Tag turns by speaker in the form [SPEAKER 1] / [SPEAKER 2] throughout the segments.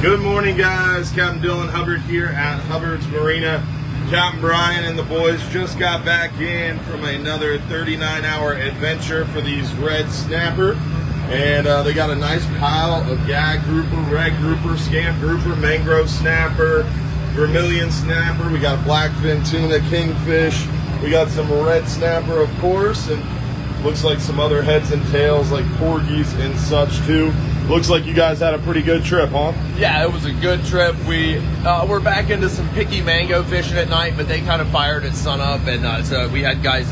[SPEAKER 1] Good morning, guys. Captain Dylan Hubbard here at Hubbard's Marina. Captain Brian and the boys just got back in from another 39-hour adventure for these red snapper. And they got a nice pile of gag grouper, red grouper, scamp grouper, mangrove snapper, vermilion snapper. We got blackfin tuna, kingfish. We got some red snapper, of course, and looks like some other heads and tails like porgies and such too. Looks like you guys had a pretty good trip, huh?
[SPEAKER 2] Yeah, it was a good trip. We're back into some picky mango fishing at night, but they kind of fired at sunup, and so we had guys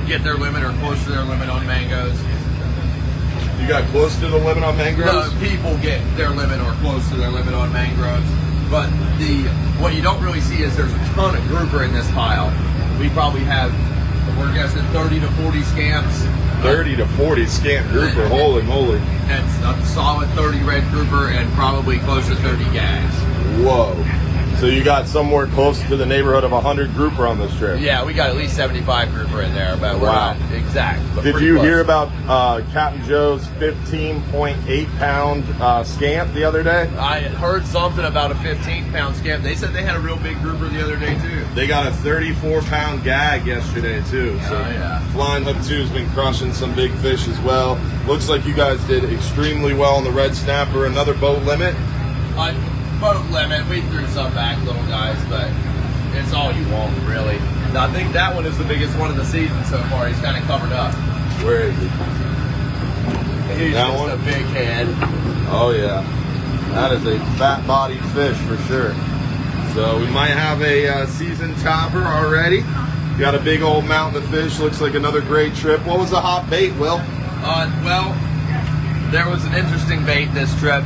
[SPEAKER 2] get their limit or close to their limit on mangoes.
[SPEAKER 1] You got close to the limit on mangroves?
[SPEAKER 2] No, people get their limit or close to their limit on mangroves. But what you don't really see is there's a ton of grouper in this pile. We probably have, we're guessing 30 to 40 scamps.
[SPEAKER 1] 30 to 40 scamp grouper, holy moly.
[SPEAKER 2] And a solid 30 red grouper and probably close to 30 gags.
[SPEAKER 1] Whoa. So you got somewhere close to the neighborhood of 100 grouper on this trip?
[SPEAKER 2] Yeah, we got at least 75 grouper in there, but we're not exact. But
[SPEAKER 1] did you hear about Captain Joe's 15.8-pound scamp the other day?
[SPEAKER 2] I had heard something about a 15-pound scamp. They said they had a real big grouper the other day, too.
[SPEAKER 1] They got a 34-pound gag yesterday, too. So
[SPEAKER 2] yeah.
[SPEAKER 1] Flying Hook 2 has been crushing some big fish as well. Looks like you guys did extremely well on the red snapper. Another boat limit?
[SPEAKER 2] Boat limit. We threw some back, little guys, but it's all you want, really. I think that one is the biggest one of the season so far. He's kind of covered up.
[SPEAKER 1] Where is he?
[SPEAKER 2] He's
[SPEAKER 1] that
[SPEAKER 2] just
[SPEAKER 1] one?
[SPEAKER 2] a big head.
[SPEAKER 1] Oh, yeah. That is a fat-bodied fish for sure. So we might have a season topper already. Got a big old mountain of fish. Looks like another great trip. What was the hot bait, Will?
[SPEAKER 2] Well, there was an interesting bait this trip.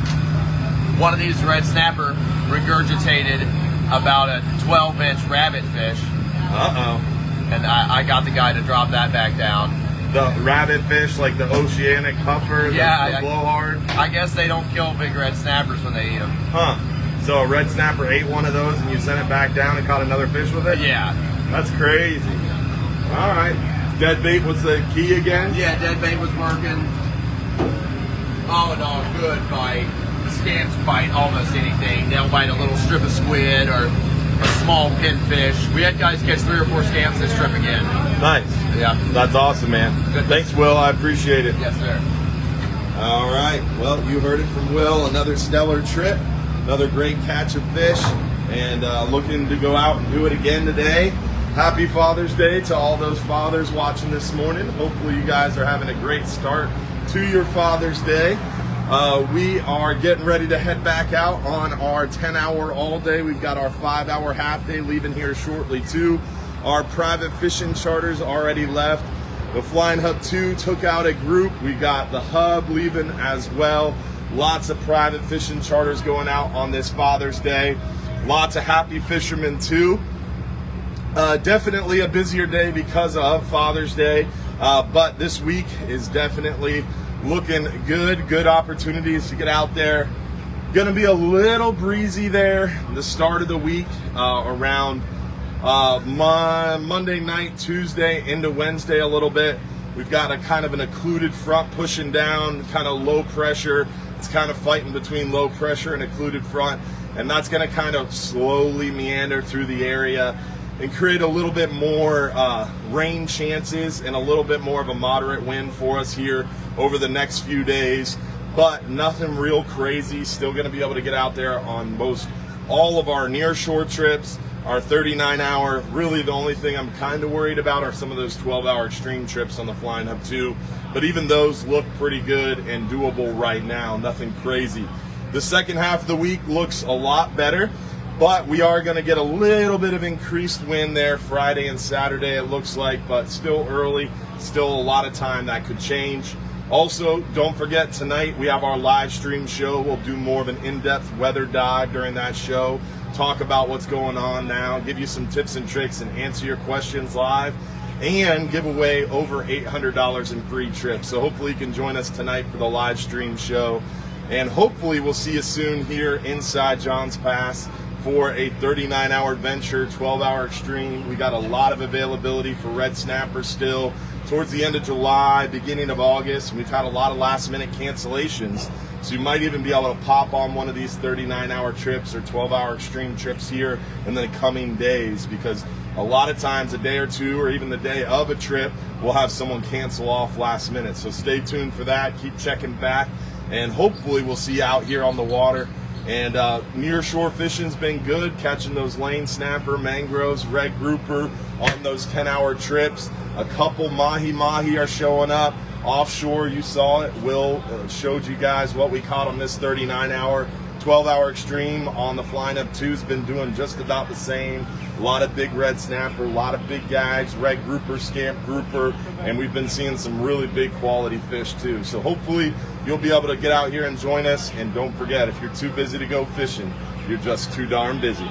[SPEAKER 2] One of these red snapper regurgitated about a 12-inch rabbit fish.
[SPEAKER 1] Uh-oh.
[SPEAKER 2] And I got the guy to drop that back down.
[SPEAKER 1] The rabbit fish, like the oceanic puffer, the blowhard?
[SPEAKER 2] I guess they don't kill big red snappers when they eat them.
[SPEAKER 1] Huh. So a red snapper ate one of those and you sent it back down and caught another fish with it?
[SPEAKER 2] Yeah.
[SPEAKER 1] That's crazy. All right. Dead bait was the key again?
[SPEAKER 2] Yeah, dead bait was working. Oh, no, good bite. Scamps bite almost anything. They'll bite a little strip of squid or a small pinfish. We had guys catch 3 or 4 scamps this trip again.
[SPEAKER 1] Nice.
[SPEAKER 2] Yeah.
[SPEAKER 1] That's awesome, man.
[SPEAKER 2] Good.
[SPEAKER 1] Thanks, Will. I appreciate it.
[SPEAKER 2] Yes, sir.
[SPEAKER 1] All right. Well, you heard it from Will. Another stellar trip. Another great catch of fish. And looking to go out and do it again today. Happy Father's Day to all those fathers watching this morning. Hopefully you guys are having a great start to your Father's Day. We are getting ready to head back out on our 10-hour all-day. We've got our 5-hour half-day leaving here shortly, too. Our private fishing charters already left. The Flying Hub 2 took out a group. We got the Hub leaving as well. Lots of private fishing charters going out on this Father's Day. Lots of happy fishermen, too. Definitely a busier day because of Father's Day, but this week is definitely looking good. Good opportunities to get out there. Going to be a little breezy there the start of the week, around Monday night, Tuesday into Wednesday a little bit. We've got a kind of an occluded front pushing down, kind of low pressure. It's kind of fighting between low pressure and occluded front, and that's going to kind of slowly meander through the area and create a little bit more rain chances and a little bit more of a moderate wind for us here over the next few days, but nothing real crazy. Still going to be able to get out there on most all of our near shore trips, our 39-hour. Really the only thing I'm kind of worried about are some of those 12-hour extreme trips on the Flying Hub 2, but even those look pretty good and doable right now. Nothing crazy. The second half of the week looks a lot better, but we are going to get a little bit of increased wind there Friday and Saturday, it looks like, but still early, still a lot of time that could change. Also, don't forget, tonight we have our live stream show. We'll do more of an in-depth weather dive during that show, talk about what's going on now, give you some tips and tricks and answer your questions live, and give away over $800 in free trips. So hopefully you can join us tonight for the live stream show, and hopefully we'll see you soon here inside Johns Pass for a 39-hour adventure, 12-hour extreme. We got a lot of availability for red snapper still towards the end of July, beginning of August. We've had a lot of last-minute cancellations So you might even be able to pop on one of these 39-hour trips or 12-hour extreme trips here in the coming days, because a lot of times a day or two or even the day of a trip, we'll have someone cancel off last minute. So stay tuned for that. Keep checking back, and hopefully we'll see you out here on the water. And near shore fishing's been good, catching those lane snapper, mangroves, red grouper on those 10-hour trips. A couple mahi are showing up. Offshore, you saw it. Will showed you guys what we caught on this 39-hour, 12-hour extreme on the Flying Up 2. Has been doing just about the same. A lot of big red snapper, a lot of big guys, red grouper, scamp grouper, and we've been seeing some really big quality fish too. So hopefully you'll be able to get out here and join us. And don't forget, if you're too busy to go fishing, you're just too darn busy.